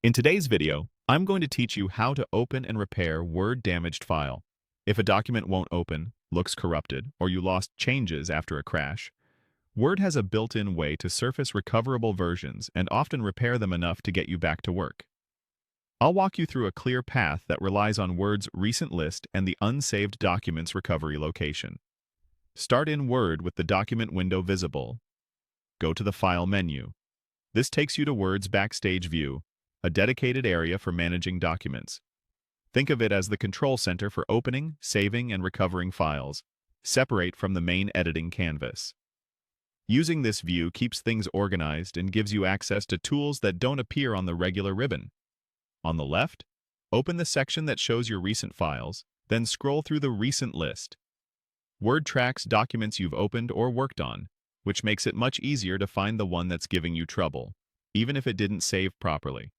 In today's video, I'm going to teach you how to open and repair Word damaged file. If a document won't open, looks corrupted, or you lost changes after a crash, Word has a built-in way to surface recoverable versions and often repair them enough to get you back to work. I'll walk you through a clear path that relies on Word's recent list and the unsaved documents recovery location. Start in Word with the document window visible. Go to the File menu. This takes you to Word's Backstage view, a dedicated area for managing documents. Think of it as the control center for opening, saving, and recovering files, separate from the main editing canvas. Using this view keeps things organized and gives you access to tools that don't appear on the regular ribbon. On the left, open the section that shows your recent files, then scroll through the recent list. Word tracks documents you've opened or worked on, which makes it much easier to find the one that's giving you trouble, even if it didn't save properly.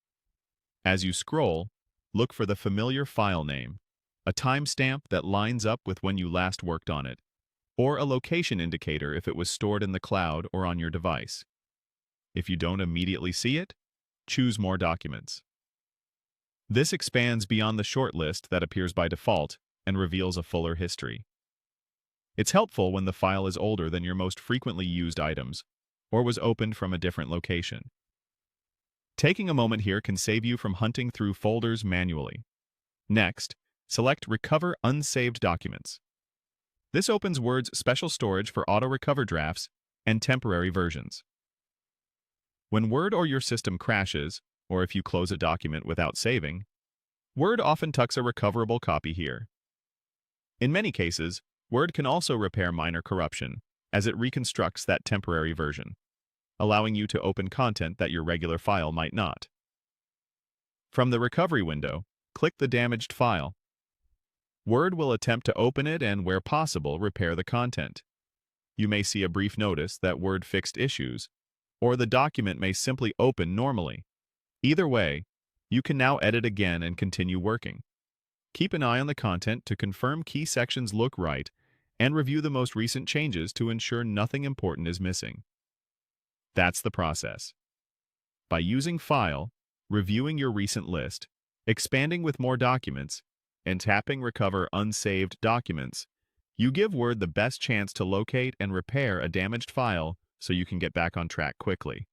As you scroll, look for the familiar file name, a timestamp that lines up with when you last worked on it, or a location indicator if it was stored in the cloud or on your device. If you don't immediately see it, choose More Documents. This expands beyond the short list that appears by default and reveals a fuller history. It's helpful when the file is older than your most frequently used items, or was opened from a different location. Taking a moment here can save you from hunting through folders manually. Next, select Recover Unsaved Documents. This opens Word's special storage for auto-recover drafts and temporary versions. When Word or your system crashes, or if you close a document without saving, Word often tucks a recoverable copy here. In many cases, Word can also repair minor corruption, as it reconstructs that temporary version, allowing you to open content that your regular file might not. From the recovery window, click the damaged file. Word will attempt to open it and, where possible, repair the content. You may see a brief notice that Word fixed issues, or the document may simply open normally. Either way, you can now edit again and continue working. Keep an eye on the content to confirm key sections look right and review the most recent changes to ensure nothing important is missing. That's the process. By using File, reviewing your recent list, expanding with more documents, and tapping Recover Unsaved Documents, you give Word the best chance to locate and repair a damaged file so you can get back on track quickly.